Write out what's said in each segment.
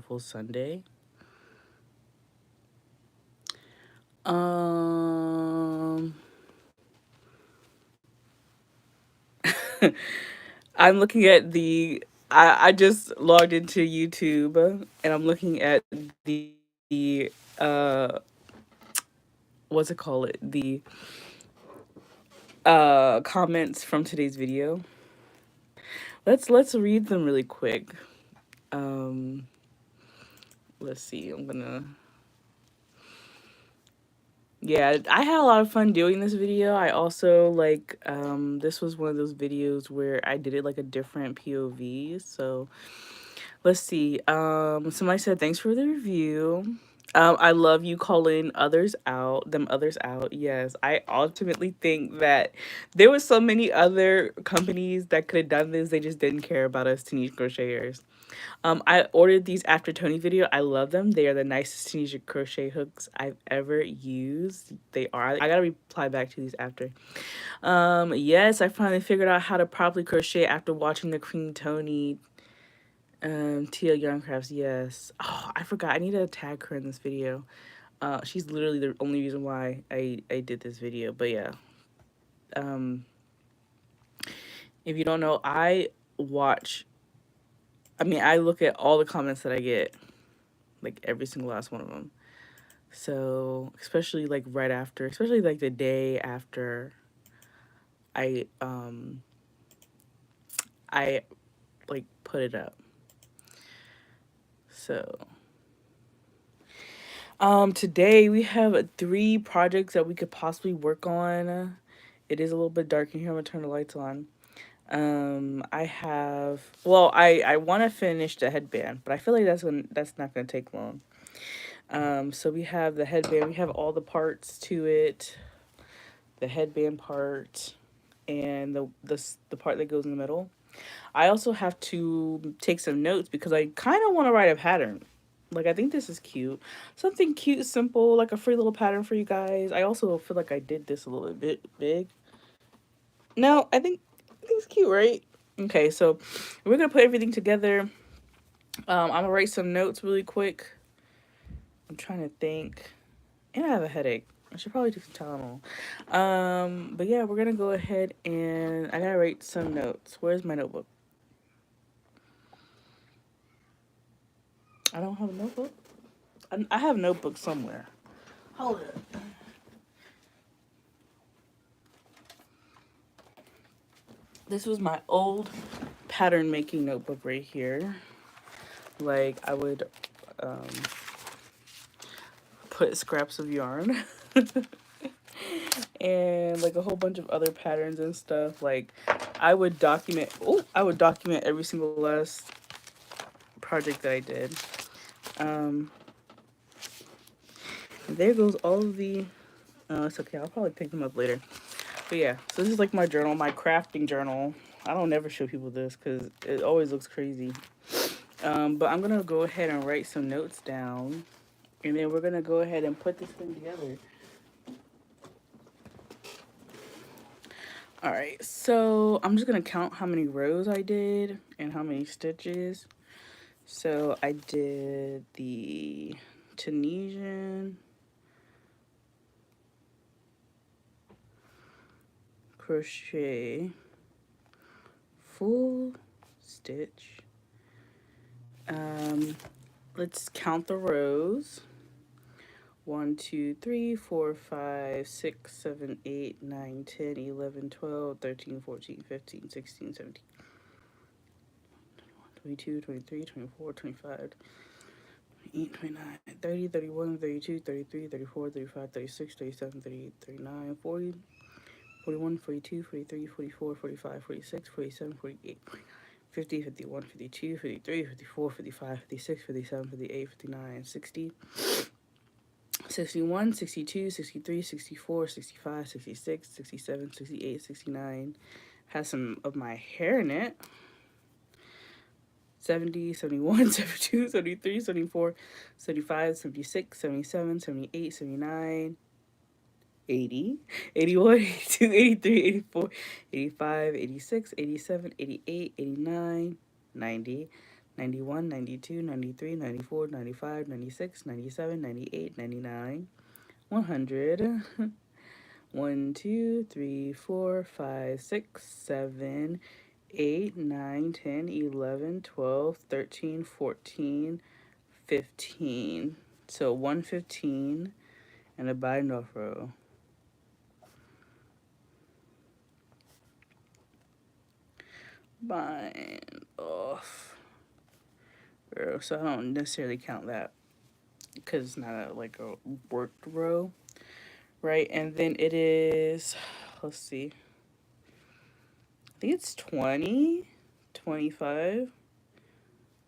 wonderful Sunday. Um, I'm looking at I just logged into YouTube and I'm looking at what's it called? The comments from today's video. Let's read them really quick. Um, let's see. Yeah, I had a lot of fun doing this video. I also this was one of those videos where I did it like a different POV. So let's see. Somebody said thanks for the review. I love you calling them others out. Yes, I ultimately think that there was so many other companies that could have done this. They just didn't care about us Tunisian crocheters. I ordered these after Tony video. I love them. They are the nicest Tunisian crochet hooks I've ever used. They are. I gotta reply back to these after. Yes, I finally figured out how to properly crochet after watching the Queen Tony TL Yarn Crafts. Yes. Oh, I forgot. I need to tag her in this video. She's literally the only reason why I did this video. But yeah. Um, if you don't know, watch. I look at all the comments that I get, like every single last one of them. So especially like right after, especially like the day after I um I like put it up. So today we have three projects that we could possibly work on. It is a little bit dark in here. I'm gonna turn the lights on. I have I want to finish the headband, but I feel like that's not gonna take long. So we have the headband. We have all the parts to it. The headband part and the part that goes in the middle. I also have to take some notes because I kind of want to write a pattern. Like I think this is cute. Something cute, simple, like a free little pattern for you guys. I also feel like I did this a little bit big. No, I think it's cute, right? Okay, so we're gonna put everything together. I'm gonna write some notes really quick. I'm trying to think, and I have a headache. I should probably take some Tylenol. But yeah, we're gonna go ahead and I gotta write some notes. Where's my notebook? I don't have a notebook. I have a notebook somewhere. Hold it. This was my old pattern making notebook right here. Like I would um, put scraps of yarn and like a whole bunch of other patterns and stuff. Like I would document. Oh, I would document every single last project that I did. Um, there goes all of the. It's okay. I'll probably pick them up later. But yeah, so this is like my journal, my crafting journal. I don't never show people this because it always looks crazy. But I'm gonna go ahead and write some notes down, and then we're gonna go ahead and put this thing together. All right, so I'm just gonna count how many rows I did and how many stitches. So I did the Tunisian crochet full stitch. Let's count the rows. 1, 2, 3, 4, 5, 6, 7, 8, 9, 10, 11, 12, 13, 14, 15, 16, 17, 22, 23, 24, 25, 28, 29, 30, 31, 32, 33, 34, 35, 36, 37, 38, 39, 40, 41, 42, 43, 44, 45, 46, 47, 48, 50, 51, 52, 53, 54, 55, 56, 57, 58, 59, 60, 61, 62, 63, 64, 65, 66, 67, 68, 69. Has some of my hair in it. 70, 71, 72, 73, 74, 75, 76, 77, 78, 79, 80, 81, 82, 83, 84, 85, 86, 87, 88, 89, 90. 91, 92, 93, 94, 95, 96, 97, 98, 99, 100. 1, 2, 3, 4, 5, 6, 7, 8, 9, 10, 11, 12, 13, 14, 15. So 115 and a bind off row. Bind off row. So I don't necessarily count that because it's not like a worked row, right? And then it is, let's see, I think it's 20, 25.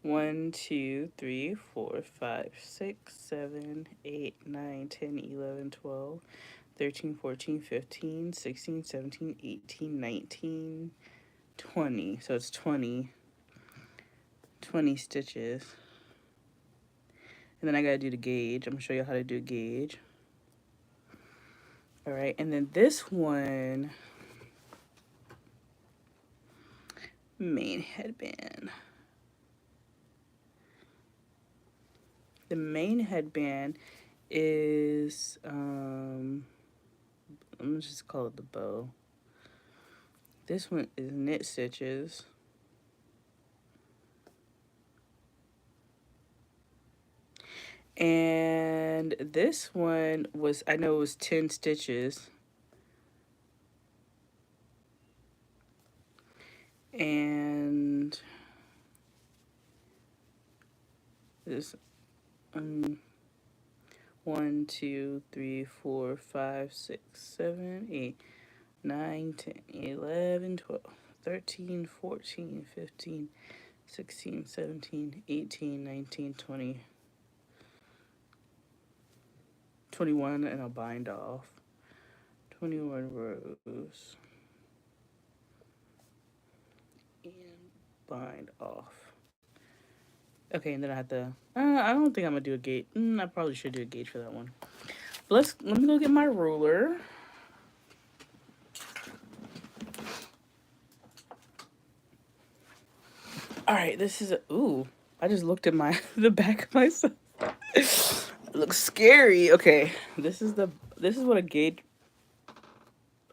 1, 2, 3, 4, 5, 6, 7, 8, 9, 10, 11, 12, 13, 14, 15, 16, 17, 18, 19, 20. So it's 20 stitches. And then I gotta do the gauge. I'm gonna show you how to do a gauge. All right, and then this one, main headband. The main headband is, let me just call it the bow. This one is knit stitches. And this one was, I know it was 10 stitches. And this 1, 2, 3, 4, 5, 6, 7, 8, 9, 10, 11, 12, 13, 14, 15, 16, 17, 18, 19, 20, 21, and I'll bind off. 21 rows. And bind off. Okay, and then I have to, I don't think I'm gonna do a gauge. I probably should do a gauge for that one. But let me go get my ruler. All right, this is ooh, I just looked at the back of myself. It looks scary. Okay, this is what a gauge,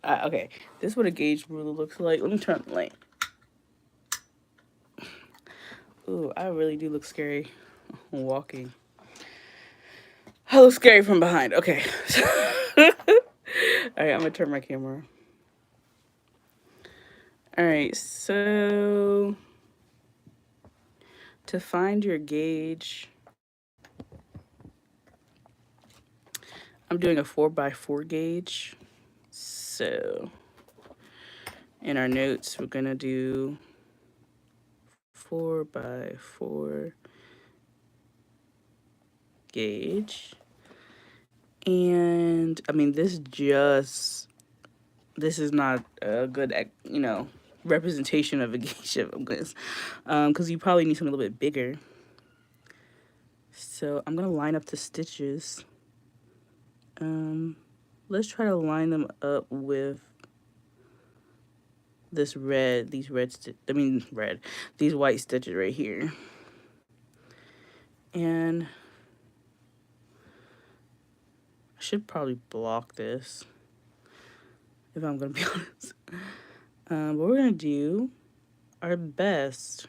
okay, this is what a gauge ruler looks like. Let me turn the light. Ooh, I really do look scary walking. I look scary from behind. Okay. All right, I'm gonna turn my camera. All right, so to find your gauge, I'm doing a 4x4 gauge. So in our notes, we're gonna do 4x4 gauge. And I mean, this is not a good, representation of a gauge of this, because you probably need something a little bit bigger. So I'm gonna line up the stitches. Let's try to line them up with these white stitches right here. And I should probably block this, if I'm gonna be honest. But we're gonna do our best.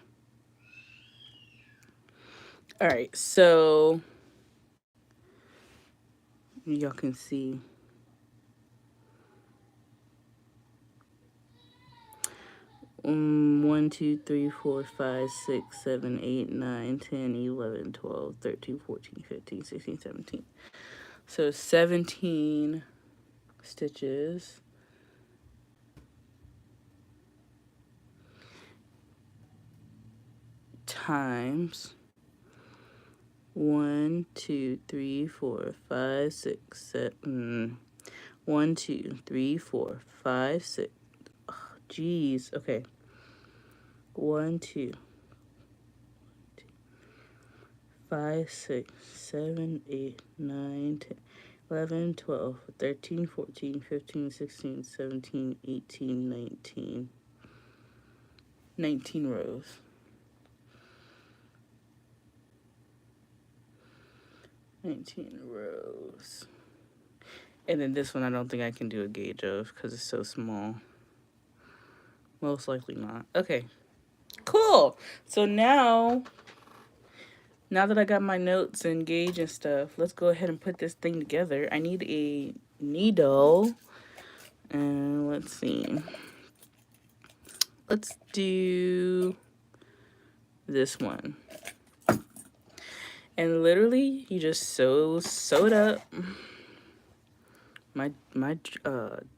All right, so y'all can see. 1, 2, 3, 4, 5, 6, 7, 8, 9, 10, 11, 12, 13, 14, 15, 16, 17. So 17 stitches. Times 1, 2, 3, 4, 5, 6, 7. 1, 2, 3, 4, 5, 6. Oh, geez. Okay. 1, 2, 5, 6, 7, 8, 9, 10, 11, 12, 13, 14, 15, 16, 17, 18, 19. 19 rows. 19 rows. And then this one I don't think I can do a gauge of because it's so small. Most likely not. Okay, cool. So now that I got my notes and gauge and stuff, let's go ahead and put this thing together. I need a needle. And let's see. Let's do this one. And literally, you just sew it up. My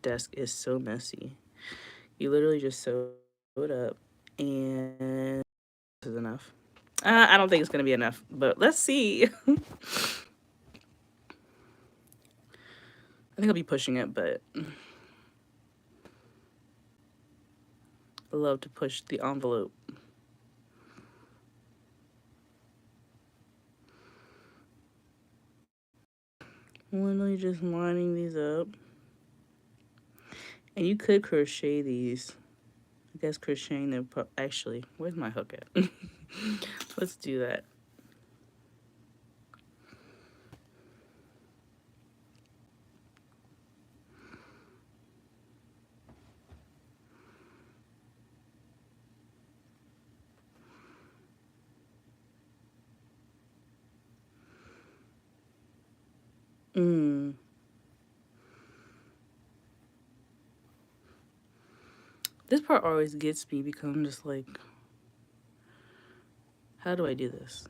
desk is so messy. You literally just sew it up, and this is enough. I don't think it's gonna be enough, but let's see. I think I'll be pushing it, but I love to push the envelope. Literally just lining these up. And you could crochet these. I guess crocheting them. Actually, where's my hook at? Let's do that. This part always gets me because I'm just like, how do I do this?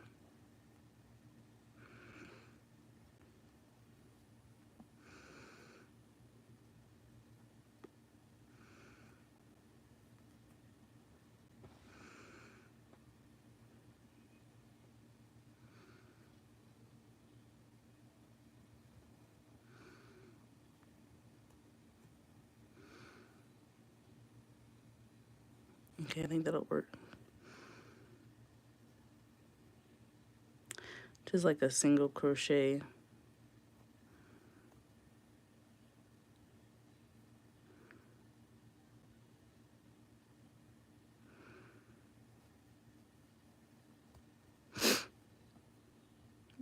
Okay, I think that'll work. Just like a single crochet.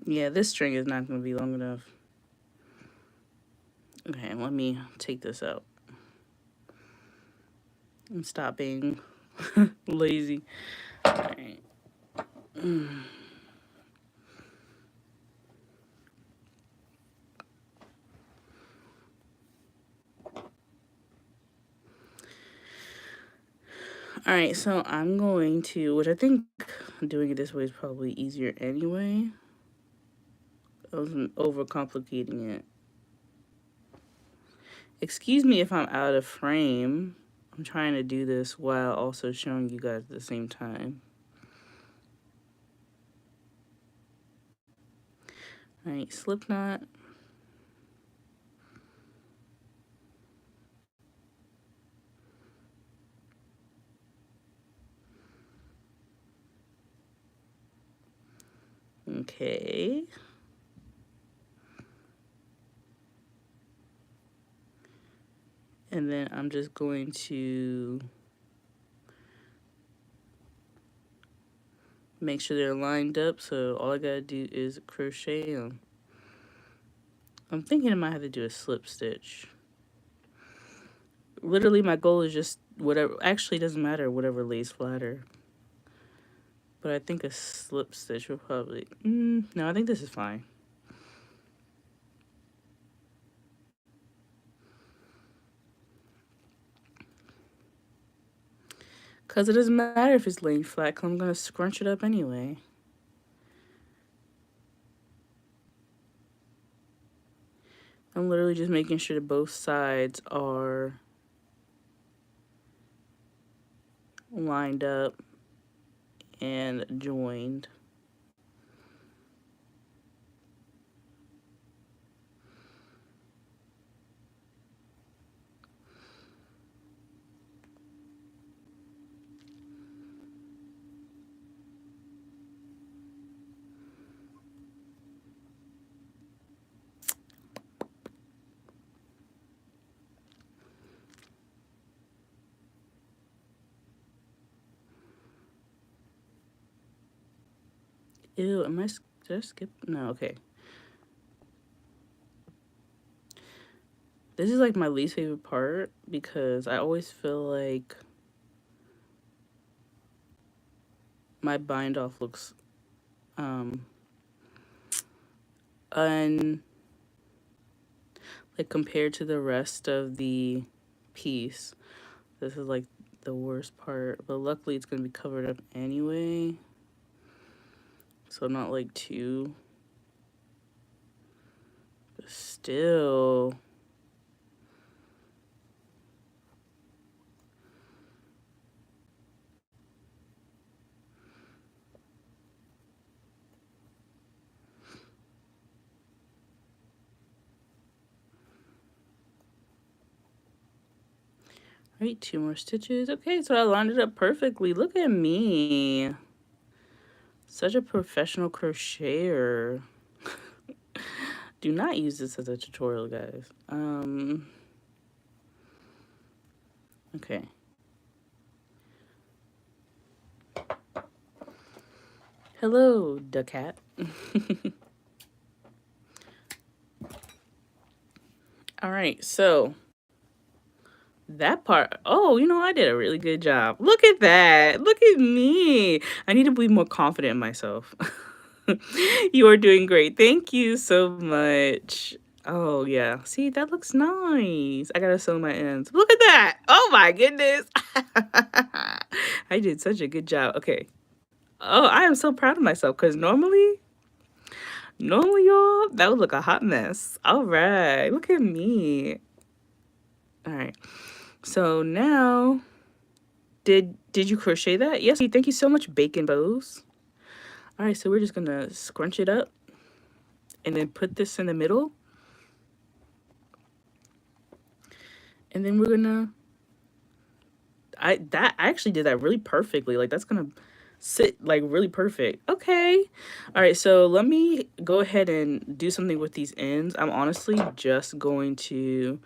Yeah, this string is not going to be long enough. Okay, let me take this out. And stop being lazy. All right. All right, so I'm going to, which I think doing it this way is probably easier anyway. I wasn't overcomplicating it. Excuse me if I'm out of frame. I'm trying to do this while also showing you guys at the same time. All right, slip knot. Okay. And then I'm just going to make sure they're lined up. So all I gotta do is crochet them. I'm thinking I might have to do a slip stitch. Literally, my goal is just whatever. Actually, it doesn't matter, whatever lays flatter. But I think a slip stitch will probably... no, I think this is fine. Because it doesn't matter if it's laying flat, because I'm going to scrunch it up anyway. I'm literally just making sure that both sides are lined up and joined. Ew, did I skip? No, okay. This is like my least favorite part because I always feel like my bind off looks um un like compared to the rest of the piece. This is like the worst part, but luckily it's gonna be covered up anyway, so not like too. But still. Right, 2 more stitches. Okay, so I lined it up perfectly. Look at me. Such a professional crocheter. Do not use this as a tutorial, guys. Okay. Hello, duck cat. All right, so that part, oh, you know, I did a really good job. Look at that. Look at me. I need to be more confident in myself. You are doing great. Thank you so much. Oh, yeah. See, that looks nice. I gotta sew my ends. Look at that. Oh, my goodness. I did such a good job. Okay. Oh, I am so proud of myself because normally, y'all, that would look a hot mess. All right. Look at me. All right. So now, did you crochet that? Yes, thank you so much, Bacon Bows. All right, so we're just gonna scrunch it up and then put this in the middle. And then we're gonna, I actually did that really perfectly. Like that's gonna sit like really perfect. Okay. All right, so let me go ahead and do something with these ends. I'm honestly just going to,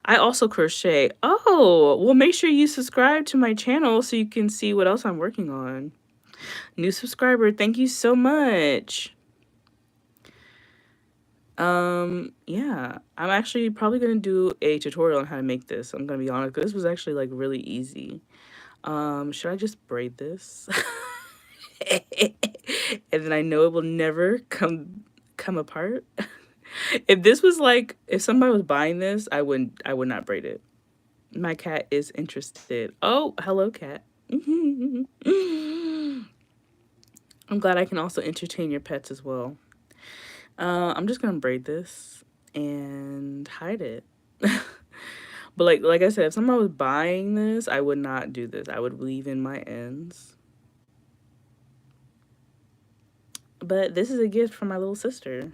I also crochet. Oh, well, make sure you subscribe to my channel so you can see what else I'm working on. New subscriber, thank you so much. Yeah, I'm actually probably gonna do a tutorial on how to make this. I'm gonna be honest, 'cause this was actually like really easy. Should I just braid this? And then I know it will never come apart. If this was like, if somebody was buying this, I would not braid it. My cat is interested. Oh, hello, cat. I'm glad I can also entertain your pets as well. I'm just gonna braid this and hide it. But like I said, if someone was buying this, I would not do this. I would leave in my ends. But this is a gift from my little sister.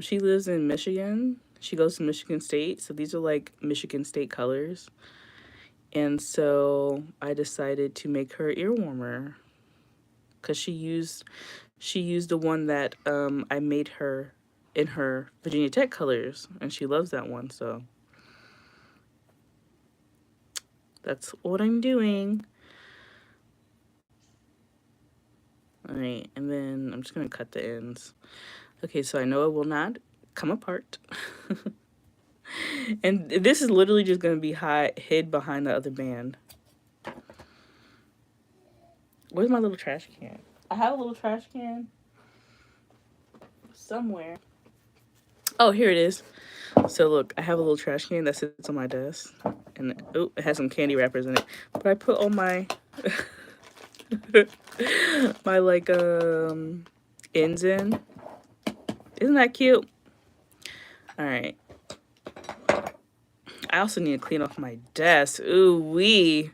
She lives in Michigan. She goes to Michigan State, so these are like Michigan State colors. And so I decided to make her ear warmer because she used the one that I made her in her Virginia Tech colors, and she loves that one, so that's what I'm doing. All right, and then I'm just gonna cut the ends. Okay, so I know it will not come apart. And this is literally just gonna be hid behind the other band. Where's my little trash can? I have a little trash can somewhere. Oh, here it is. So look, I have a little trash can that sits on my desk, and oh, it has some candy wrappers in it. But I put all my my like ends in. Isn't that cute? All right. I also need to clean off my desk. Ooh wee.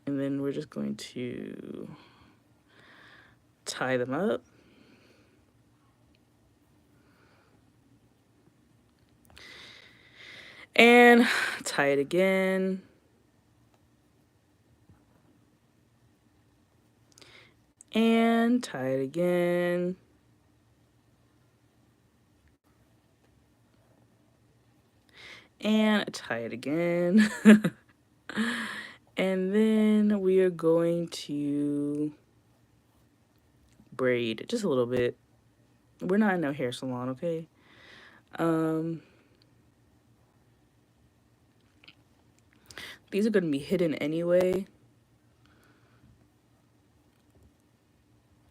And then we're just going to tie them up. And tie it again. And tie it again. And tie it again. And then we are going to braid just a little bit. We're not in no hair salon, okay? Um, these are gonna be hidden anyway.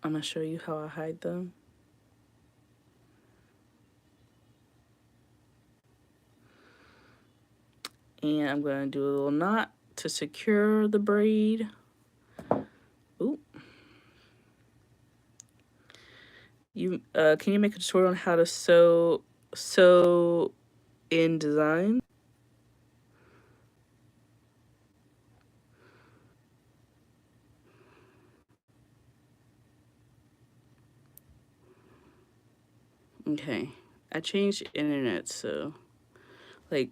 I'm gonna show you how I hide them. And I'm gonna do a little knot to secure the braid. Ooh. You can you make a tutorial on how to sew InDesign? Okay. I changed internet, so like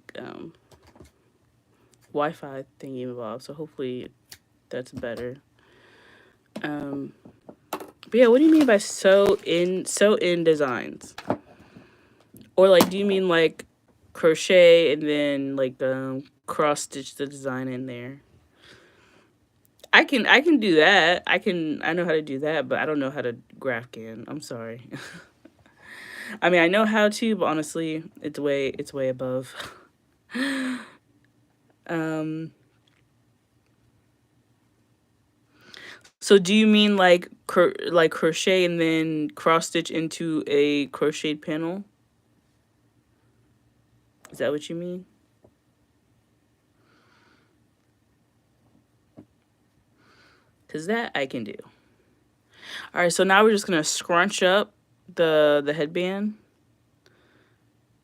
Wi-Fi thingy involved, so hopefully that's better. But yeah, what do you mean by sew in designs? Or like, do you mean like crochet and then like cross stitch the design in there? I can do that. I know how to do that, but I don't know how to GraphGAN. I'm sorry. I mean, I know how to, but honestly, it's way above. um so do you mean like like crochet and then cross stitch into a crocheted panel? Is that what you mean? Cuz that I can do. All right, so now we're just going to scrunch up the headband.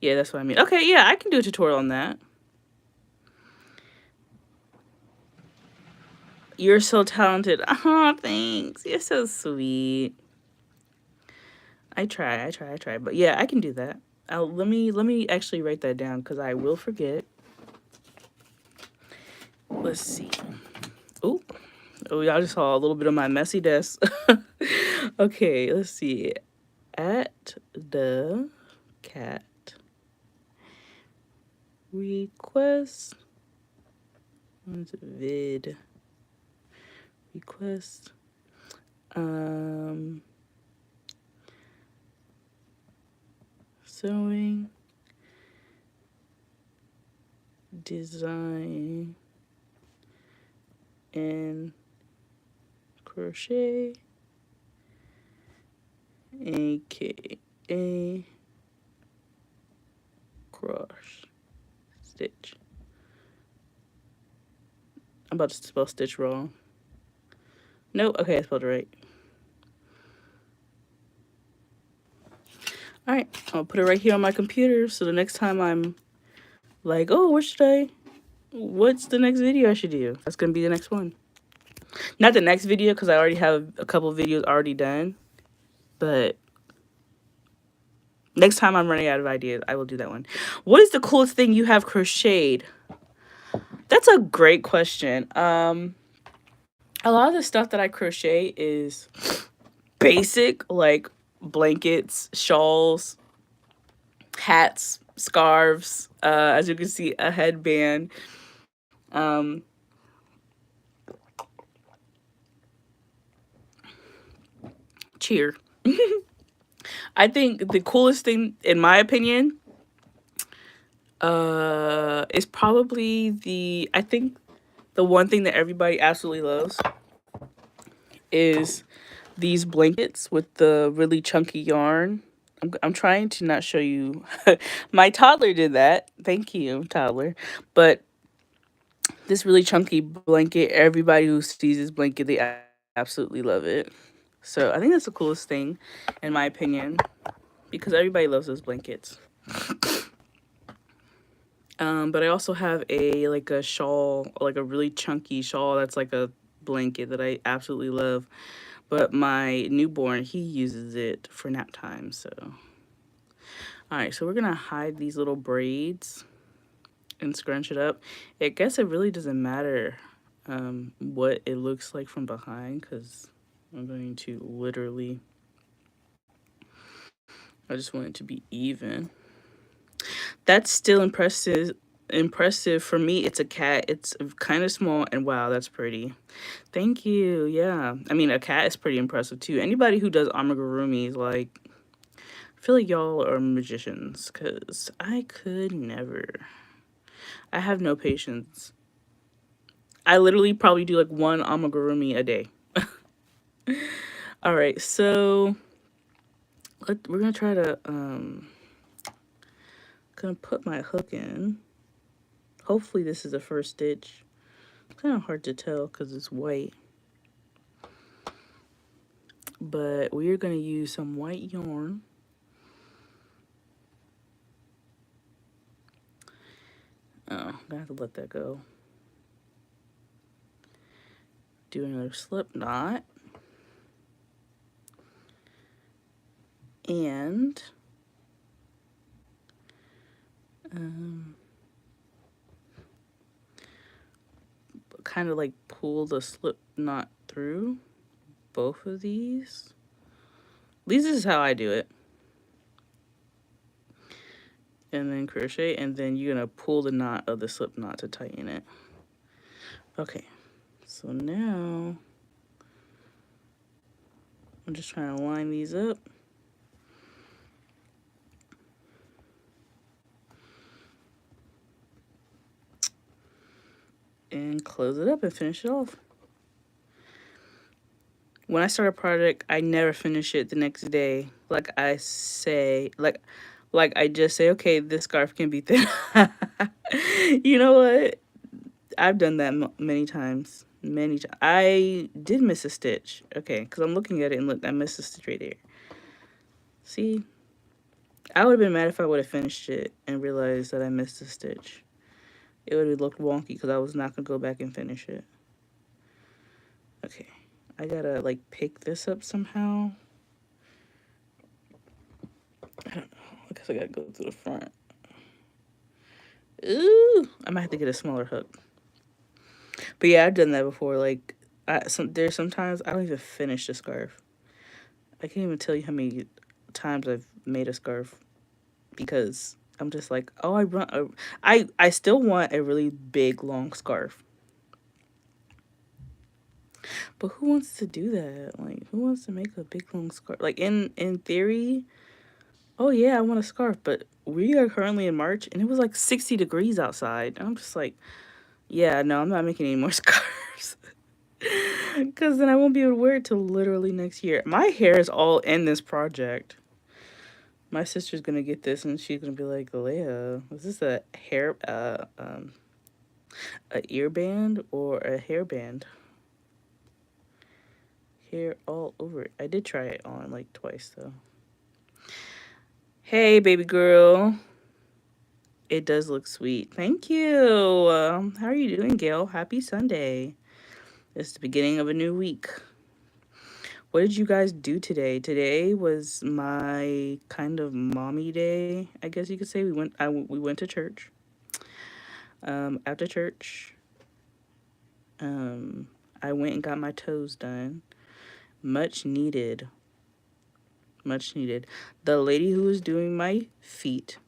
Yeah, that's what I mean. Okay, yeah, I can do a tutorial on that. You're so talented. Oh, thanks. You're so sweet. I try. But yeah, I can do that. Let me actually write that down because I will forget. Let's see. Oh, y'all just saw a little bit of my messy desk. Okay, let's see. At the cat request. Vid request. Sewing design and crochet, aka cross stitch. I'm about to spell stitch wrong. Nope, okay, I spelled it right. Alright, I'll put it right here on my computer so the next time I'm like, oh, what's the next video I should do? That's gonna be the next one. Not the next video because I already have a couple videos already done, but next time I'm running out of ideas, I will do that one. What is the coolest thing you have crocheted? That's a great question. A lot of the stuff that I crochet is basic, like blankets, shawls, hats, scarves, as you can see, a headband. Cheer. I think the coolest thing, in my opinion, is probably I think the one thing that everybody absolutely loves is these blankets with the really chunky yarn. I'm trying to not show you. My toddler did that. Thank you, toddler. But this really chunky blanket, everybody who sees this blanket, they absolutely love it. So I think that's the coolest thing, in my opinion, because everybody loves those blankets. But I also have a shawl, like a really chunky shawl that's like a blanket that I absolutely love. But my newborn, he uses it for nap time, so. Alright, so we're gonna hide these little braids and scrunch it up. I guess it really doesn't matter what it looks like from behind because I'm going to literally, I just want it to be even. That's still impressive for me. It's a cat. It's kind of small, and wow, that's pretty. Thank you. Yeah, I mean, a cat is pretty impressive too. Anybody who does amigurumis, like, feel like y'all are magicians, because I could never. I have no patience. I literally probably do like one amigurumi a day. All right, so we're gonna try to gonna put my hook in. Hopefully this is the first stitch. Kind of hard to tell because it's white, but we're gonna use some white yarn. Oh, I'm gonna have to let that go. Do another slip knot. And kind of like pull the slip knot through both of these. At least this is how I do it. And then crochet, and then you're gonna pull the knot of the slip knot to tighten it. Okay, so now I'm just trying to line these up. And close it up and finish it off. When I start a project, I never finish it the next day. Like I say, like I just say, okay, this scarf can be thin. You know what? I've done that many times. Many times. I did miss a stitch. Okay, because I'm looking at it and look, I missed a stitch right there. See? I would have been mad if I would have finished it and realized that I missed a stitch. It would have looked wonky because I was not going to go back and finish it. Okay. I gotta, like, pick this up somehow. I don't know. I guess I gotta go to the front. Ooh! I might have to get a smaller hook. But yeah, I've done that before. Like, there's sometimes I don't even finish the scarf. I can't even tell you how many times I've made a scarf because I'm just like, oh, I still want a really big long scarf. But who wants to do that? Like, who wants to make a big long scarf? Like in theory, oh yeah, I want a scarf, but we are currently in March and it was like 60 degrees outside. And I'm just like, yeah, no, I'm not making any more scarves. Because then I won't be able to wear it till literally next year. My hair is all in this project. My sister's gonna get this and she's gonna be like, Leia, is this a ear band or a hairband? Hair all over it. I did try it on like twice though. Hey, baby girl. It does look sweet. Thank you. How are you doing, Gail? Happy Sunday. It's the beginning of a new week. What did you guys do today? Today was my kind of mommy day, I guess you could say. We went to church. After church, I went and got my toes done. Much needed. Much needed. The lady who was doing my feet,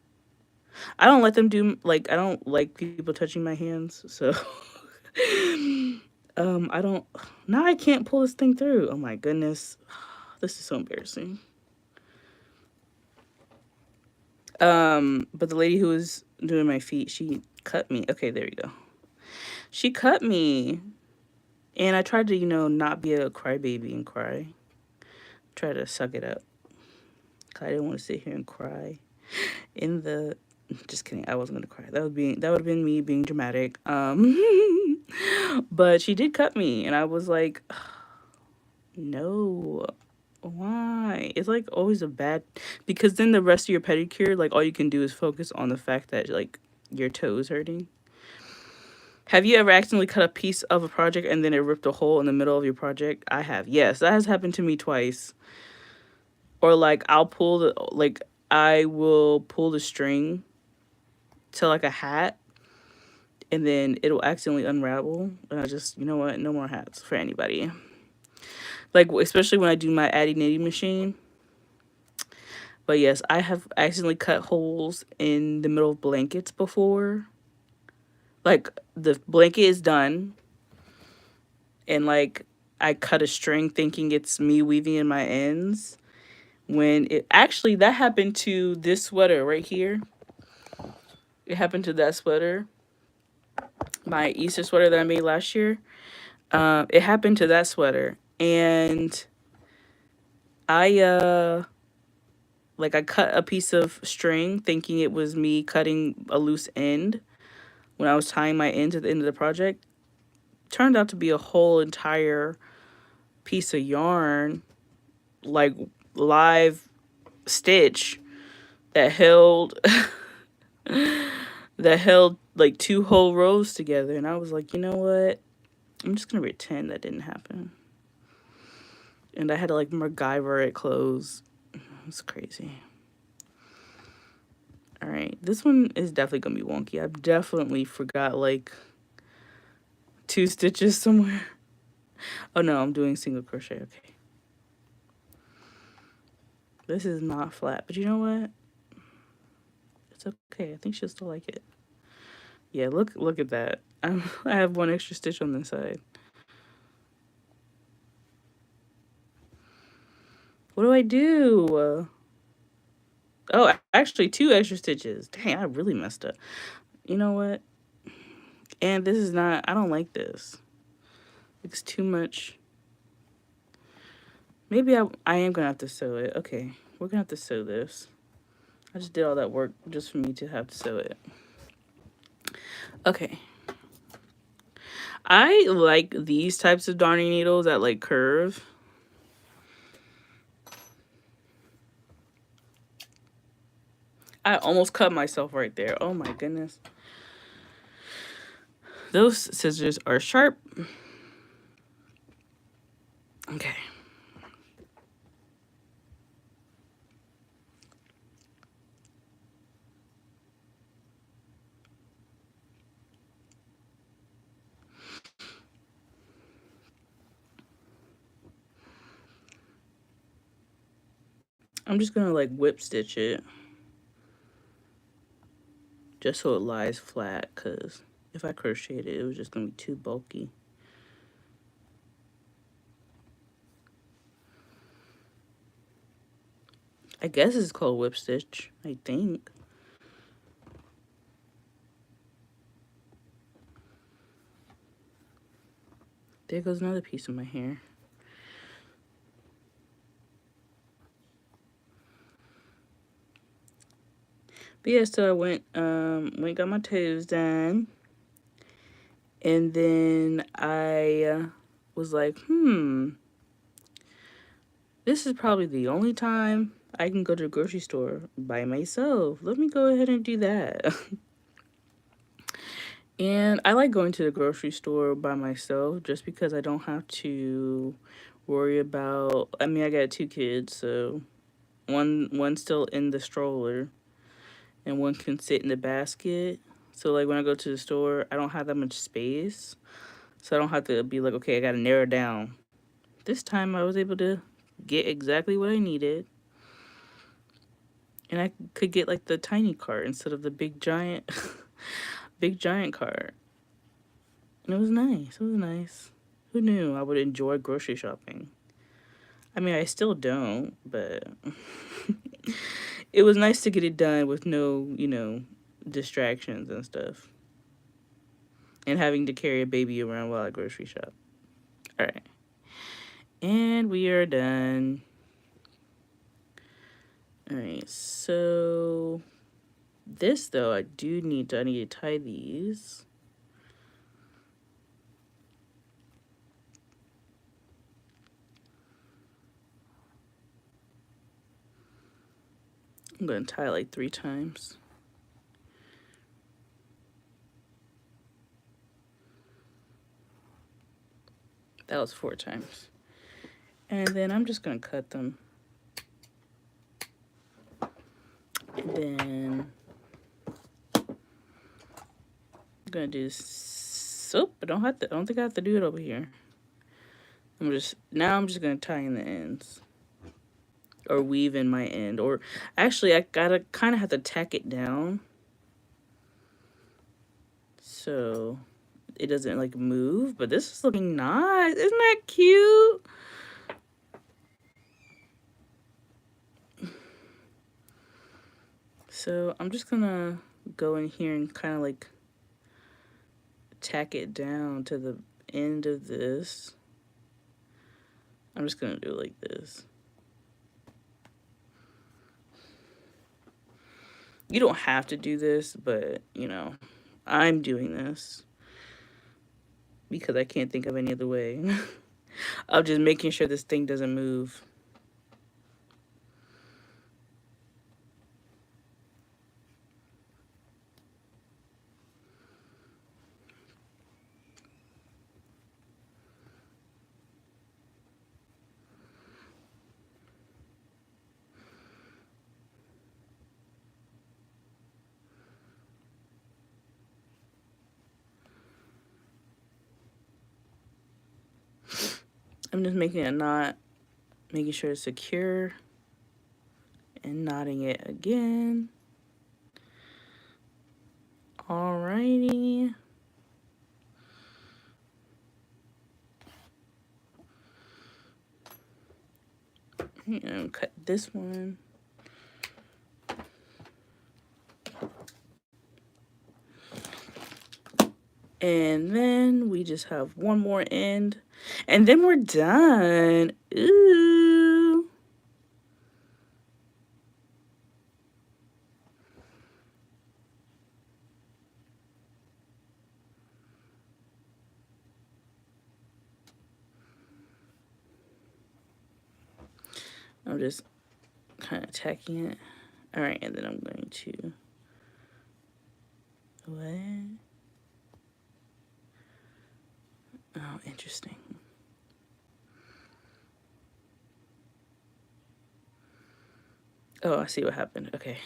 I don't let them do, like, I don't like people touching my hands, so I don't, now I can't pull this thing through. Oh my goodness. This is so embarrassing. But the lady who was doing my feet, she cut me. Okay, there you go. She cut me. And I tried to, not be a crybaby and cry. Try to suck it up. I didn't want to sit here and cry in the, just kidding, I wasn't gonna cry. That would have been me being dramatic. But she did cut me and I was like, no, why? It's like always a bad, because then the rest of your pedicure, like all you can do is focus on the fact that like your toes hurting. Have you ever accidentally cut a piece of a project and then it ripped a hole in the middle of your project? I have. Yes, that has happened to me twice. Or like I will pull the string to like a hat and then it'll accidentally unravel. And I just, you know what? No more hats for anybody. Like, especially when I do my Addy knitting machine. But yes, I have accidentally cut holes in the middle of blankets before. Like, the blanket is done. And, like, I cut a string thinking it's me weaving in my ends. when it actually that happened to this sweater right here. It happened to that sweater, my Easter sweater that I made last year. It happened to that sweater, and I I cut a piece of string thinking it was me cutting a loose end when I was tying my end to the end of the project. Turned out to be a whole entire piece of yarn, like live stitch that held that held like two whole rows together. And I was like, you know what? I'm just gonna pretend that didn't happen. And I had to like MacGyver it close. It's crazy. All right, this one is definitely gonna be wonky. I've definitely forgot like 2 stitches somewhere. Oh no, I'm doing single crochet. Okay. This is not flat, but you know what? It's okay. I think she'll still like it. Yeah, look at that. I have 1 extra stitch on this side. What do I do? Oh, actually 2 extra stitches. Dang, I really messed up. You know what? And this is not, I don't like this. It's too much. Maybe I am gonna have to sew it. Okay, we're gonna have to sew this. I just did all that work just for me to have to sew it. Okay. I like these types of darning needles that like curve. I almost cut myself right there. Oh my goodness. Those scissors are sharp. Okay. I'm just gonna like whip stitch it just so it lies flat, because if I crocheted it, it was just gonna be too bulky. I guess it's called whip stitch, I think. There goes another piece of my hair. But yeah, so I went got my toes done. And then I was like, this is probably the only time I can go to the grocery store by myself. Let me go ahead and do that. And I like going to the grocery store by myself just because I don't have to worry about, I mean, I got 2 kids, so one's still in the stroller and one can sit in the basket. So like when I go to the store, I don't have that much space. So I don't have to be like, okay, I got to narrow down. This time I was able to get exactly what I needed. And I could get like the tiny cart instead of the big giant big giant cart. And it was nice. It was nice. Who knew I would enjoy grocery shopping? I mean, I still don't, but it was nice to get it done with no, distractions and stuff. And having to carry a baby around while I grocery shop. All right. And we are done. All right. So this though, I need to tie these. I'm going to tie like 3 times. That was 4 times. And then I'm just going to cut them. And then I'm going to do soap. I don't think I have to do it over here. I'm just going to tie in the ends. Or weave in my end. Or actually, I gotta kind of have to tack it down. So it doesn't like move. But this is looking nice. Isn't that cute? So I'm just gonna go in here and kind of like tack it down to the end of this. I'm just gonna do it like this. You don't have to do this, but you know, I'm doing this because I can't think of any other way. I'm just making sure this thing doesn't move. I'm just making a knot, making sure it's secure, and knotting it again. Alrighty. And cut this one. And then we just have one more end. And then we're done. Ooh. I'm just kind of tacking it. All right, and then I'm going to... What? Oh, interesting. Oh, I see what happened. Okay.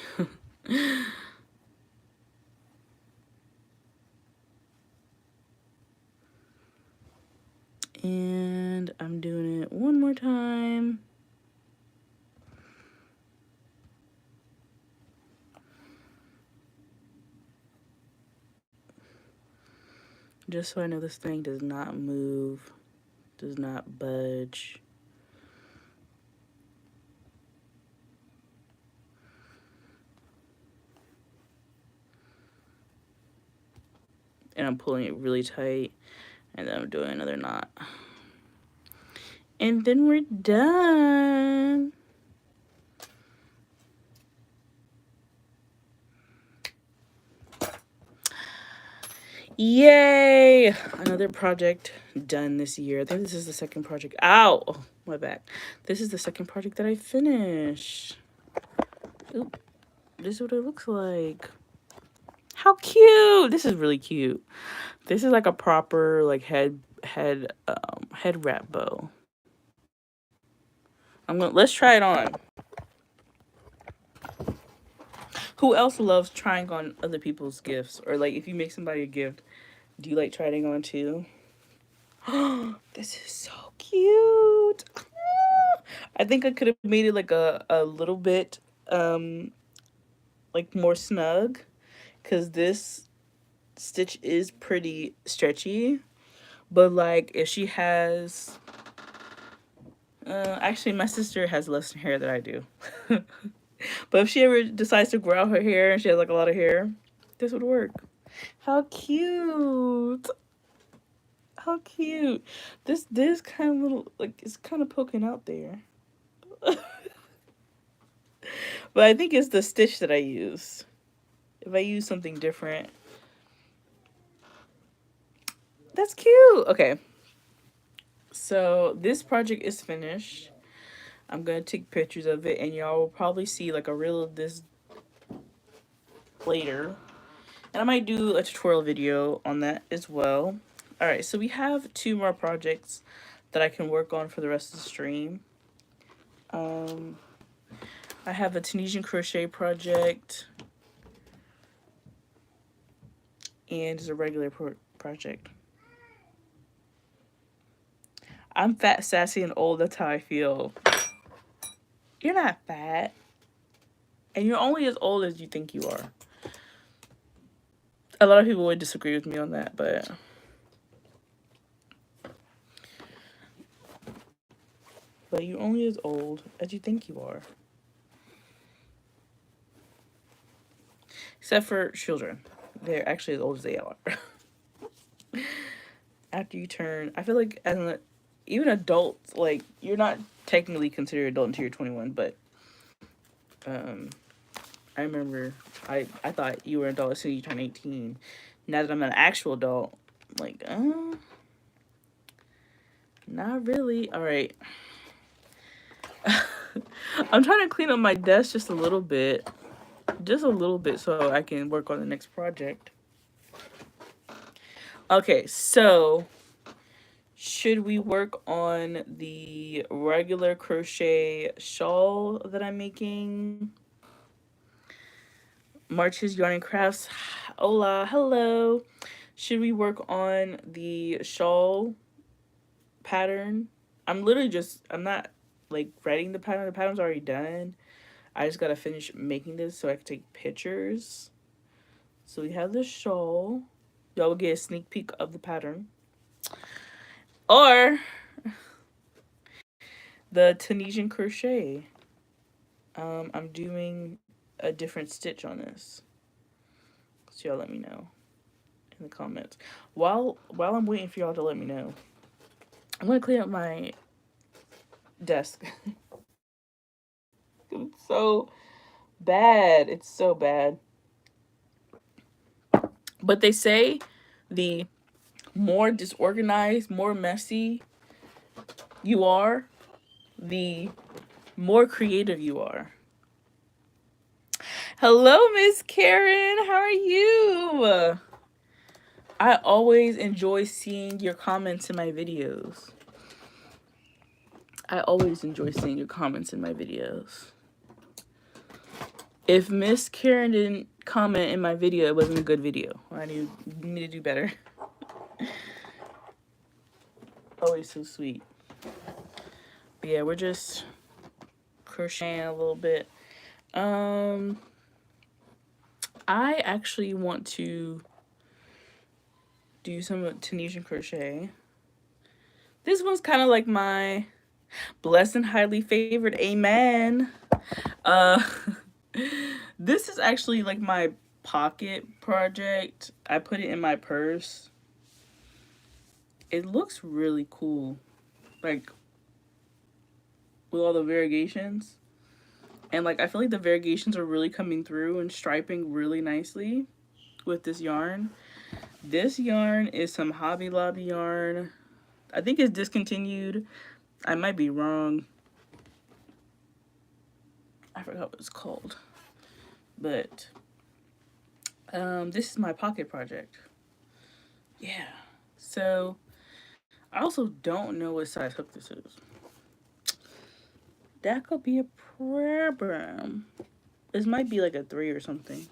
And I'm doing it one more time. Just so I know this thing does not move, does not budge. And I'm pulling it really tight, and then I'm doing another knot. And then we're done. Yay! Another project done this year. I think this is the second project. Ow! Oh, my back. This is the second project that I finished. Oop. This is what it looks like. How cute! This is really cute. This is like a proper like head wrap bow. Let's try it on. Who else loves trying on other people's gifts? Or like if you make somebody a gift, do you like trying on too? This is so cute. I think I could have made it like a little bit like more snug, because this stitch is pretty stretchy. But like if she has actually my sister has less hair than I do. But if she ever decides to grow out her hair and she has like a lot of hair, this would work. How cute. How cute. This kind of little, like, it's kind of poking out there. But I think it's the stitch that I use. If I use something different. That's cute. Okay. So this project is finished. I'm going to take pictures of it, and y'all will probably see like a reel of this later. And I might do a tutorial video on that as well. Alright, so we have 2 more projects that I can work on for the rest of the stream. I have a Tunisian crochet project. And just a regular project. I'm fat, sassy, and old. That's how I feel. You're not fat. And you're only as old as you think you are. A lot of people would disagree with me on that, but you're only as old as you think you are. except for children. They're actually as old as they are. After you turn, I feel like as an even adults, like you're not technically considered adult until you're 21, but um, I remember I thought you were an adult as soon as you turn 18. Now that I'm an actual adult, I'm like, not really. All right. I'm trying to clean up my desk just a little bit. Just a little bit so I can work on the next project. Okay, so should we work on the regular crochet shawl that I'm making? Marches Yarn and Crafts. Hola, hello. Should we work on the shawl pattern? I'm not like writing the pattern. The pattern's already done. I just gotta finish making this so I can take pictures. So we have the shawl. Y'all will get a sneak peek of the pattern. Or the Tunisian crochet. I'm doing a different stitch on this. So y'all let me know in the comments. While I'm waiting for y'all to let me know, I'm gonna clean up my desk. It's so bad. It's so bad. But they say the more disorganized, more messy you are, the more creative you are. Hello, Miss Karen. How are you? I always enjoy seeing your comments in my videos. I always enjoy seeing your comments in my videos. If Miss Karen didn't comment in my video, it wasn't a good video. I need to do better. Always so sweet. But yeah, we're just crocheting a little bit. I actually want to do some Tunisian crochet. This one's kind of like my blessed and highly favored. Amen. This is actually like my pocket project. I put it in my purse. It looks really cool. Like with all the variegations. And like I feel like the variegations are really coming through and striping really nicely with this yarn. This yarn is some Hobby Lobby yarn. I think it's discontinued. I might be wrong. I forgot what it's called. But this is my pocket project. Yeah. So I also don't know what size hook this is. That could be a problem. This might be like a 3 or something.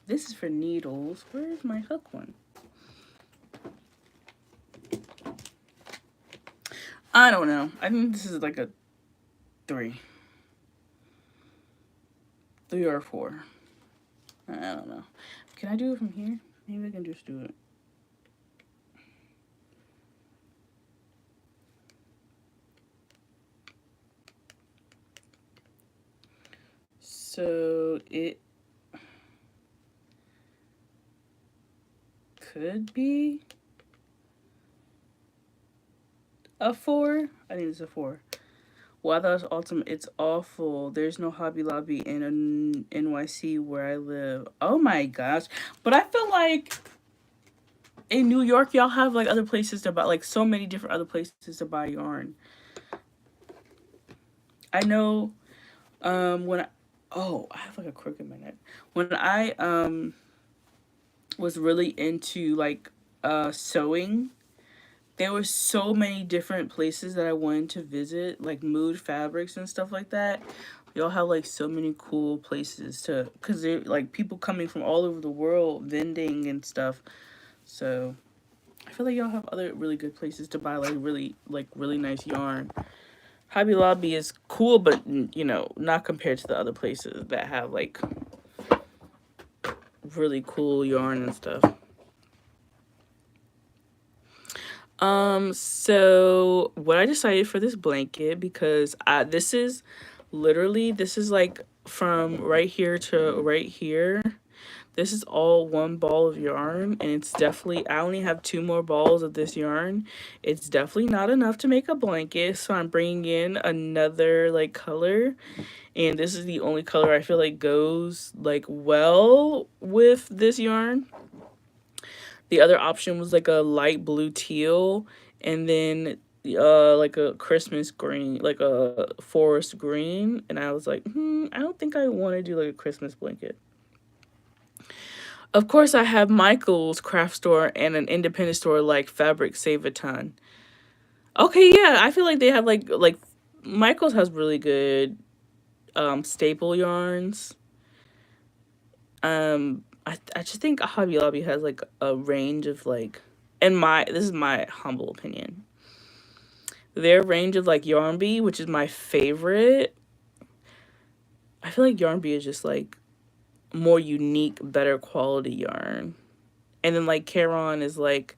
This is for needles. Where's my hook one? I don't know. I think this is like a 3. 3 or 4. I don't know. Can I do it from here? Maybe I can just do it. So it could be a 4. I think it's a 4. Well, I thought it was ultimate. It's awful. There's no Hobby Lobby in NYC where I live. Oh my gosh. But I feel like in New York, y'all have like other places to buy, like so many different other places to buy yarn. I know when I have like a crook in my neck. When I was really into like sewing, there were so many different places that I wanted to visit, like Mood Fabrics and stuff like that. Y'all have like so many cool places to, because they're like people coming from all over the world vending and stuff. So I feel like y'all have other really good places to buy like really nice yarn. Hobby Lobby is cool, but you know, not compared to the other places that have like really cool yarn and stuff. So what I decided for this blanket, because this is like from right here to right here. This is all one ball of yarn, and it's definitely, I only have two more balls of this yarn. It's definitely not enough to make a blanket, so I'm bringing in another like color, and this is the only color I feel like goes like well with this yarn. The other option was like a light blue teal, and then like a Christmas green, like a forest green, and I was like, I don't think I want to do like a Christmas blanket. Of course, I have Michael's craft store and an independent store like Fabric Save a Ton. Okay, yeah, I feel like they have like Michael's has really good staple yarns. I just think Hobby Lobby has like a range of like, and my this is my humble opinion. Their range of like Yarn Bee, which is my favorite. I feel like Yarn Bee is just like more unique, better quality yarn. And then like Caron is like,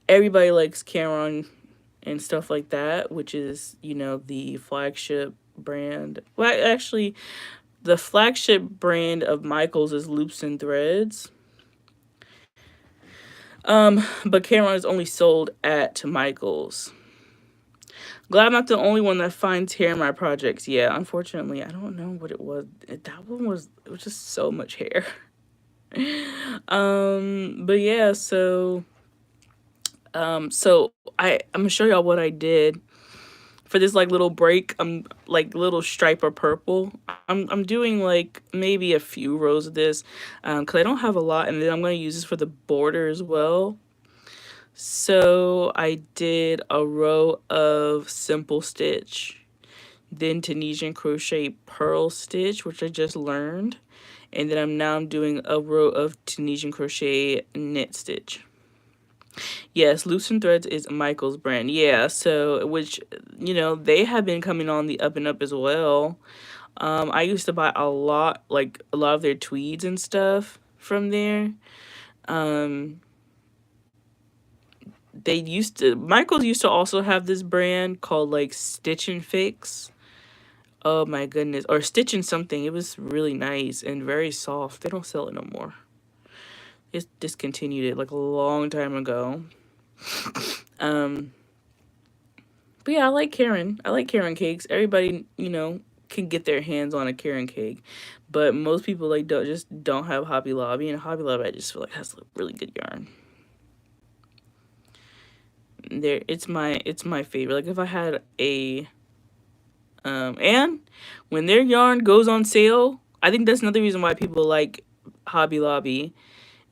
everybody likes Caron and stuff like that, which is, you know, the flagship brand. Well, actually, the flagship brand of Michaels is Loops and Threads. But Caron is only sold at Michaels. Glad I'm not the only one that finds hair in my projects. Yeah, unfortunately, I don't know what it was. That one was, it was just so much hair. But yeah, so I'm gonna show y'all what I did for this like little break. I'm like little stripe of purple. I'm doing like maybe a few rows of this, because I don't have a lot, and then I'm gonna use this for the border as well. So I did a row of simple stitch, then Tunisian crochet purl stitch, which I just learned, and then I'm doing a row of Tunisian crochet knit stitch. Yes, Loops and Threads is Michael's brand. Yeah, so which, you know, they have been coming on the up and up as well. I used to buy a lot, like a lot of their tweeds and stuff from there. Um, Michael's used to also have this brand called like Stitch and Fix. Oh my goodness, or Stitch and something. It was really nice and very soft. They don't sell it no more. It discontinued it like a long time ago. Um, but yeah, I like Karen. I like Karen cakes. Everybody, you know, can get their hands on a Karen cake, but most people like don't have Hobby Lobby, and Hobby Lobby I just feel like has really good yarn. There, it's my favorite. Like if I had a and when their yarn goes on sale, I think that's another reason why people like Hobby Lobby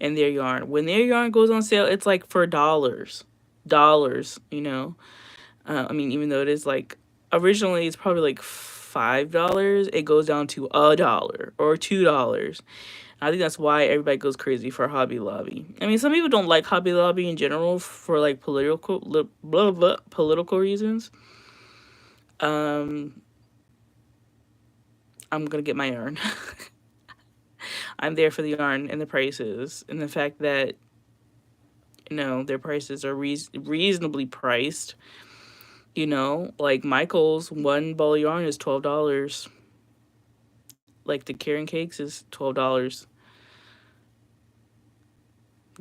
and their yarn. When their yarn goes on sale, it's like for dollars, you know. I mean, even though it is like originally it's probably like $5, it goes down to $1 or $2. I think that's why everybody goes crazy for Hobby Lobby. I mean, some people don't like Hobby Lobby in general for like political reasons. Um, I'm gonna get my yarn. I'm there for the yarn and the prices and the fact that, you know, their prices are reasonably priced. You know, like Michael's one ball of yarn is $12. Like the Karen cakes is $12.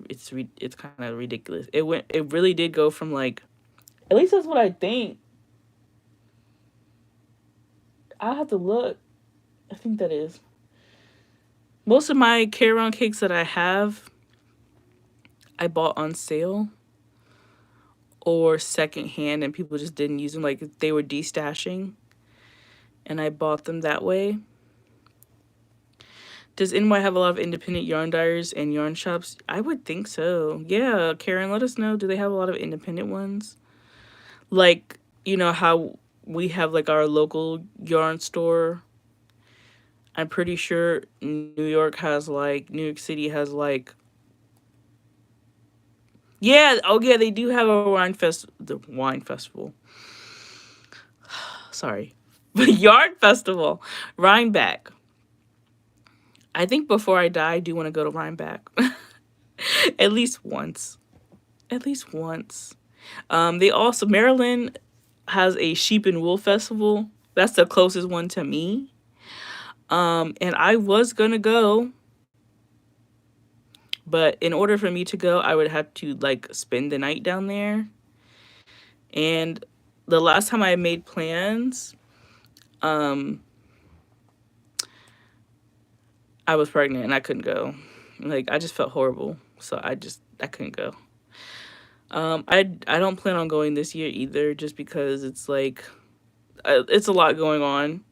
It's kind of ridiculous. It really did go from like, at least that's what I think. I'll have to look. I think that is. Most of my Karen cakes that I have, I bought on sale or secondhand, and people just didn't use them. Like they were destashing, and I bought them that way. Does NY have a lot of independent yarn dyers and yarn shops? I would think so. Yeah, Karen, let us know. Do they have a lot of independent ones? Like, you know how we have like our local yarn store? I'm pretty sure New York City has like, yeah, oh yeah, they do have a the wine festival. Sorry. Yarn festival. Rhinebeck. I think before I die, I do want to go to Rhinebeck. At least once. At least once. They also, Maryland has a sheep and wool festival. That's the closest one to me. And I was gonna go, but in order for me to go, I would have to like spend the night down there. And the last time I made plans, um, I was pregnant and I couldn't go. Like I just felt horrible, so I couldn't go. I don't plan on going this year either, just because it's like it's a lot going on,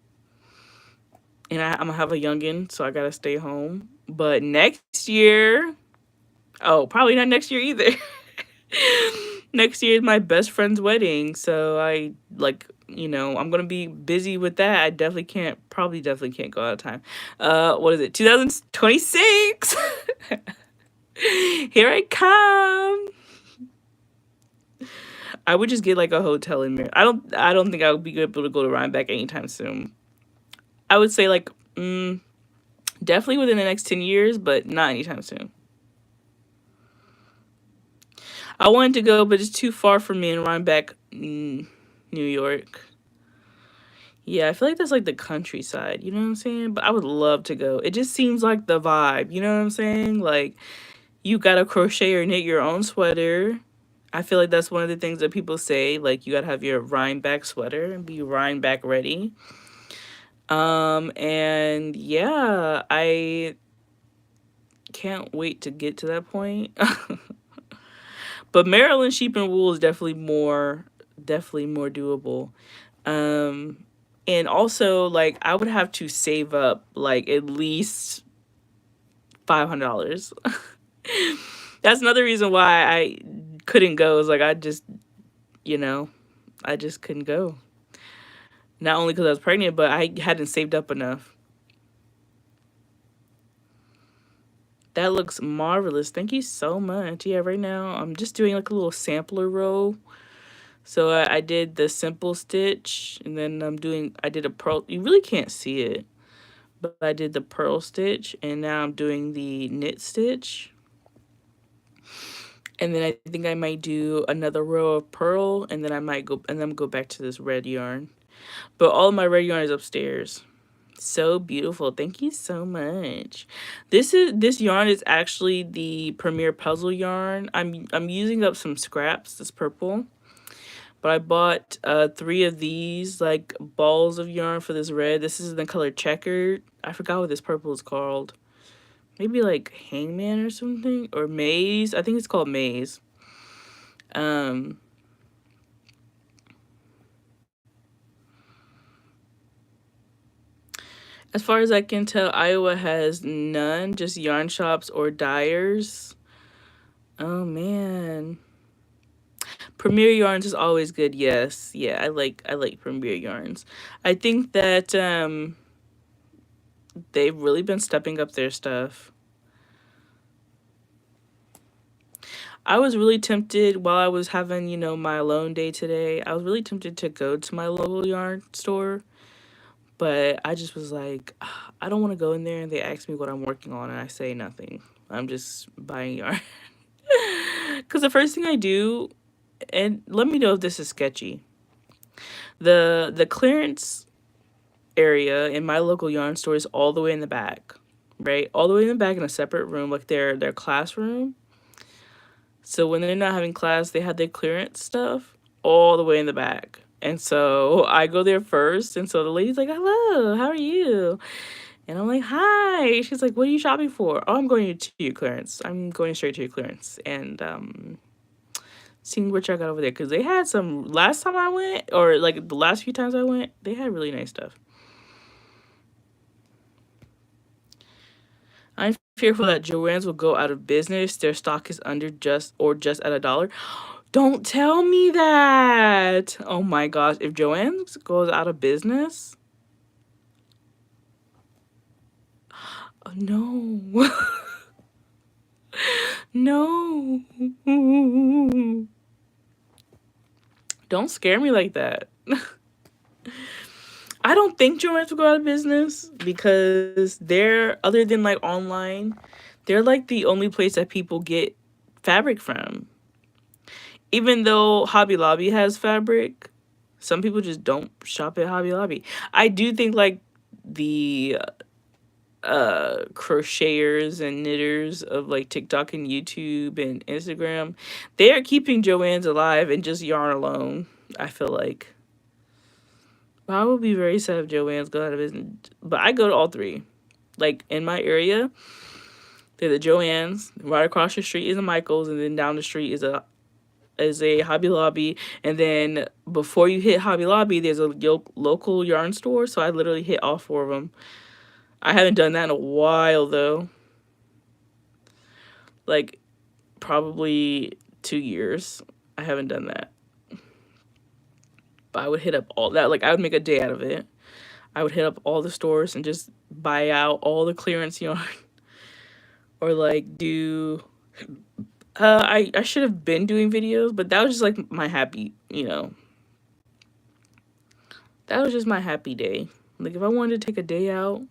and I'm gonna have a youngin, so I gotta stay home. But next year, oh, probably not next year either. Next year is my best friend's wedding, so I like, I'm gonna be busy with that. I definitely can't go out of time. What is it? 2026. Here I come. I would just get like a hotel in there. I don't think I would be able to go to Rhinebeck anytime soon. I would say like definitely within the next 10 years, but not anytime soon. I wanted to go, but it's too far from me in Rhinebeck, New York. Yeah, I feel like that's like the countryside, you know what I'm saying? But I would love to go. It just seems like the vibe, you know what I'm saying? Like you gotta crochet or knit your own sweater. I feel like that's one of the things that people say, like you gotta have your Rhinebeck sweater and be Rhinebeck ready. And yeah, I can't wait to get to that point. But Maryland sheep and wool is definitely more doable. Um, and also like I would have to save up like at least $500. That's another reason why I couldn't go. Is like you know, I just couldn't go. Not only because I was pregnant, but I hadn't saved up enough. That looks marvelous. Thank you so much. Yeah, right now I'm just doing like a little sampler row. So I did the simple stitch, and then I did a pearl. You really can't see it, but I did the purl stitch, and now I'm doing the knit stitch. And then I think I might do another row of purl, and then I might go back to this red yarn. But all of my red yarn is upstairs. So beautiful. Thank you so much. This yarn is actually the Premier Puzzle yarn. I'm using up some scraps, this purple. But I bought 3 of these like balls of yarn for this red. This is in the color checkered. I forgot what this purple is called. Maybe like hangman or something, or maze. I think it's called maze. As far as I can tell, Iowa has none, just yarn shops or dyers. Oh man. Premier Yarns is always good. Yes. Yeah, I like Premier Yarns. I think that they've really been stepping up their stuff. I was really tempted while I was having, my alone day today. I was really tempted to go to my local yarn store, but I just was like, "Ah, I don't want to go in there and they ask me what I'm working on and I say nothing. I'm just buying yarn." Because the first thing I do, and let me know if this is sketchy, the clearance area in my local yarn store is all the way in the back, right? All the way in the back in a separate room, like their classroom. So when they're not having class, they have their clearance stuff all the way in the back. And so I go there first. And so the lady's like, "Hello, how are you?" And I'm like, "Hi." She's like, "What are you shopping for?" "Oh, I'm going to your clearance. I'm going straight to your clearance." And seeing what I got over there. Because they had some, last time I went, or like the last few times I went, they had really nice stuff. I'm fearful that Joann's will go out of business. Their stock is under just at $1. Don't tell me that. Oh my gosh. If Joann's goes out of business. Oh, no. No. Don't scare me like that. I don't think Joann's will go out of business because they're, other than like online, they're like the only place that people get fabric from. Even though Hobby Lobby has fabric, some people just don't shop at Hobby Lobby. I do think like the crocheters and knitters of like TikTok and YouTube and Instagram, they are keeping Joann's alive and just yarn alone. I feel like. But I would be very sad if Joann's go out of business. But I go to all three. Like in my area, there's a Joann's. Right across the street is a Michael's, and then down the street is a Hobby Lobby, and then before you hit Hobby Lobby, there's a local yarn store. So I literally hit all four of them. I haven't done that in a while though. Like probably 2 years. I haven't done that. But I would hit up all that. Like I would make a day out of it. I would hit up all the stores and just buy out all the clearance yarn, or like do. I should have been doing videos, but that was just like my happy, that was just my happy day. Like if I wanted to take a day out,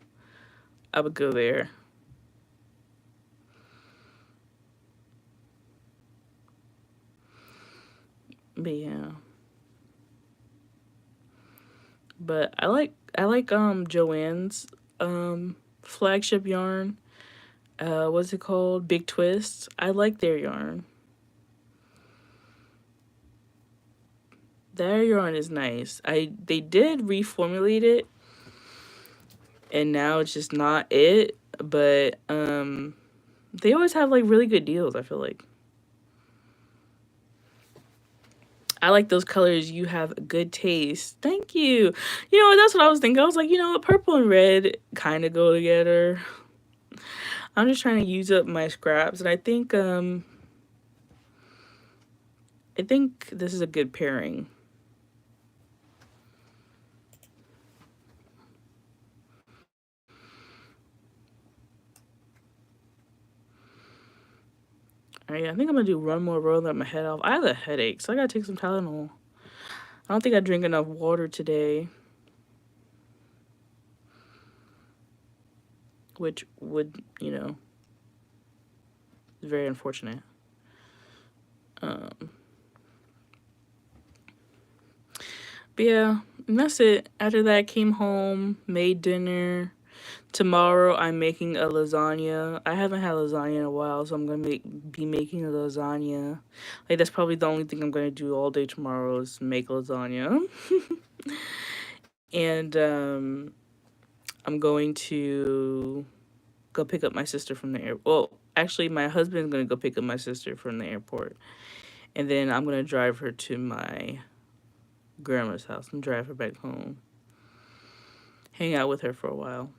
I would go there. But yeah. But I like Joann's flagship yarn. What's it called? Big Twist. I like their yarn. Their yarn is nice. They did reformulate it, and now it's just not it. But they always have like really good deals. I feel like. I like those colors. You have good taste. Thank you. You know, that's what I was thinking. I was like, you know what, purple and red kind of go together. I'm just trying to use up my scraps, and I think this is a good pairing. All right, I think I'm gonna do one more roll, let my head off. I have a headache, so I gotta take some Tylenol. I don't think I drink enough water today, which would, is very unfortunate. But yeah, and that's it. After that, came home, made dinner. Tomorrow, I'm making a lasagna. I haven't had lasagna in a while, so I'm gonna be making a lasagna. Like that's probably the only thing I'm gonna do all day tomorrow is make lasagna. And I'm going to go pick up my sister from the airport. Well, actually, my husband's gonna go pick up my sister from the airport, and then I'm gonna drive her to my grandma's house and drive her back home. Hang out with her for a while.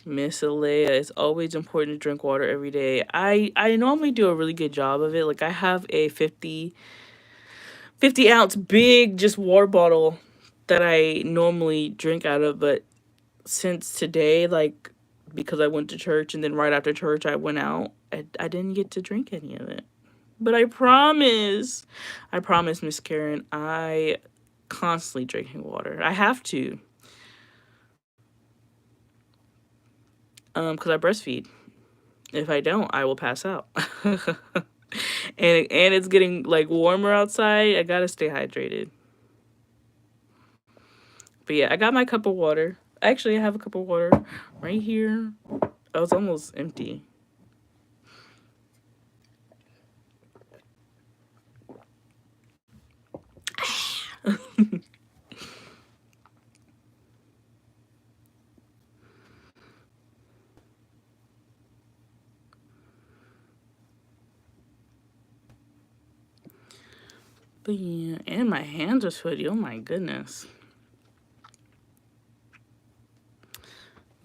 Miss Alea, it's always important to drink water every day. I normally do a really good job of it. Like I have a 50 ounce big just water bottle that I normally drink out of, but since today, like because I went to church and then right after church I went out, I didn't get to drink any of it. But I promise, Miss Karen, I constantly drinking water. I have to, because I breastfeed. If I don't, I will pass out. And it's getting like warmer outside. I gotta stay hydrated. But yeah, I got my cup of water. Actually, I have a cup of water right here. Oh, it's almost empty. But yeah, and my hands are sweaty. Oh my goodness.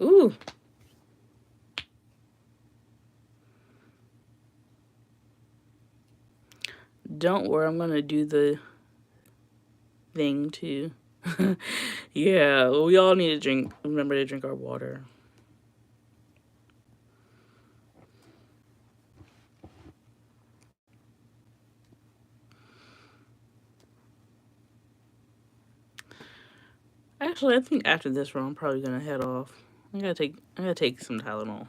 Ooh. Don't worry, I'm gonna do the thing too. Yeah, we all need to drink. Remember to drink our water. Actually, I think after this one, I'm probably gonna head off. I gotta take some Tylenol.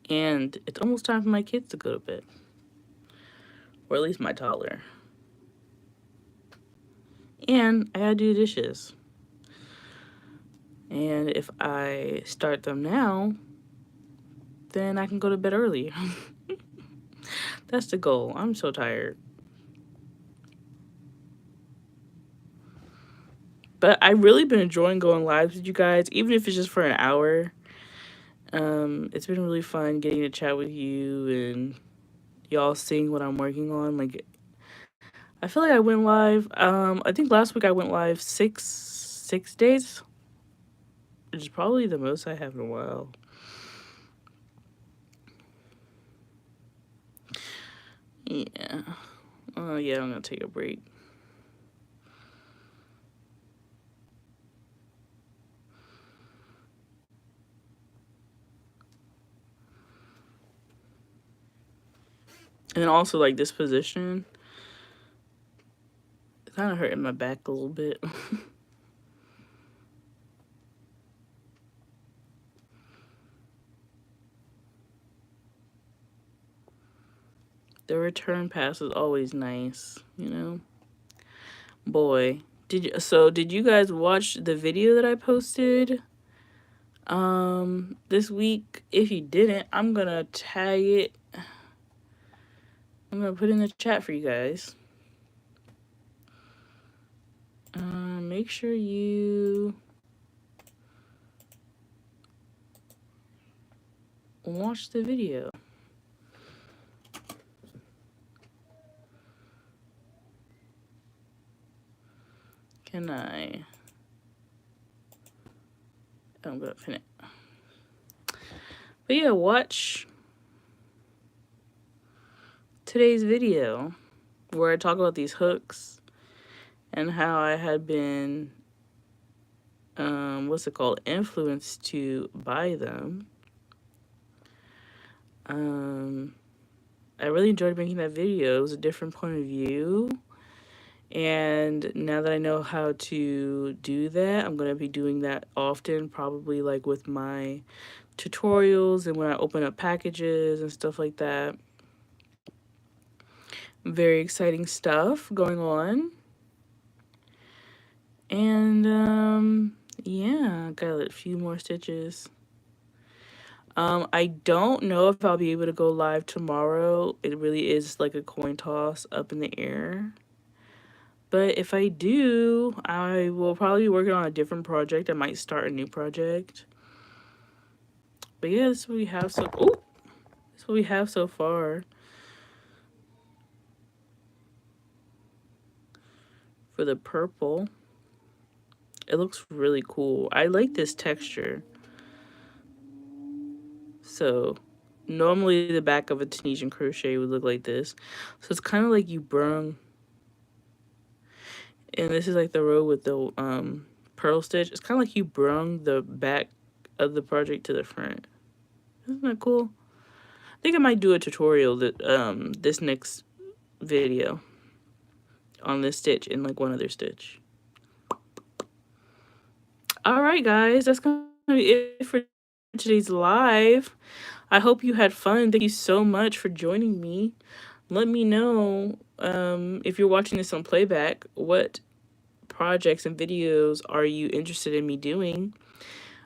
And it's almost time for my kids to go to bed. Or at least my toddler. And I gotta do the dishes. And if I start them now, then I can go to bed early. That's the goal. I'm so tired. But I've really been enjoying going live with you guys, even if it's just for an hour. It's been really fun getting to chat with you and y'all seeing what I'm working on. Like, I feel like I went live. I think last week I went live six days, which is probably the most I have in a while. Yeah. Oh yeah, I'm gonna take a break. And also, like, this position, it's kind of hurting my back a little bit. The return pass is always nice, you know? Boy, did you guys watch the video that I posted this week? If you didn't, I'm gonna tag it. I'm gonna put it in the chat for you guys. Make sure you watch the video. Can I? I'm gonna pin it. But yeah, watch today's video where I talk about these hooks and how I had been, what's it called, influenced to buy them. I really enjoyed making that video. It was a different point of view. And now that I know how to do that, I'm going to be doing that often, probably like with my tutorials and when I open up packages and stuff like that. Very exciting stuff going on. And yeah, got a few more stitches. I don't know if I'll be able to go live tomorrow. It really is like a coin toss up in the air. But if I do, I will probably be working on a different project. I might start a new project. But yeah, this is what we have so this is what we have so far. For the purple. It looks really cool. I like this texture. So normally the back of a Tunisian crochet would look like this. So it's kind of like you brung. And this is like the row with the purl stitch. It's kind of like you brung the back of the project to the front. Isn't that cool? I think I might do a tutorial that this next video on this stitch and like one other stitch. All right, guys, that's gonna be it for today's live. I hope you had fun. Thank you so much for joining me. Let me know if you're watching this on playback, what projects and videos are you interested in me doing?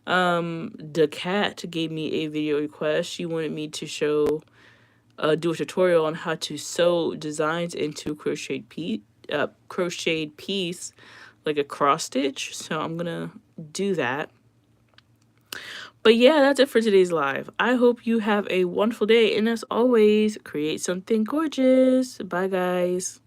The cat gave me a video request. She wanted me to show do a tutorial on how to sew designs into crocheted piece like a cross stitch. So I'm gonna do that. But yeah, that's it for today's live. I hope you have a wonderful day, and as always, create something gorgeous. Bye, guys.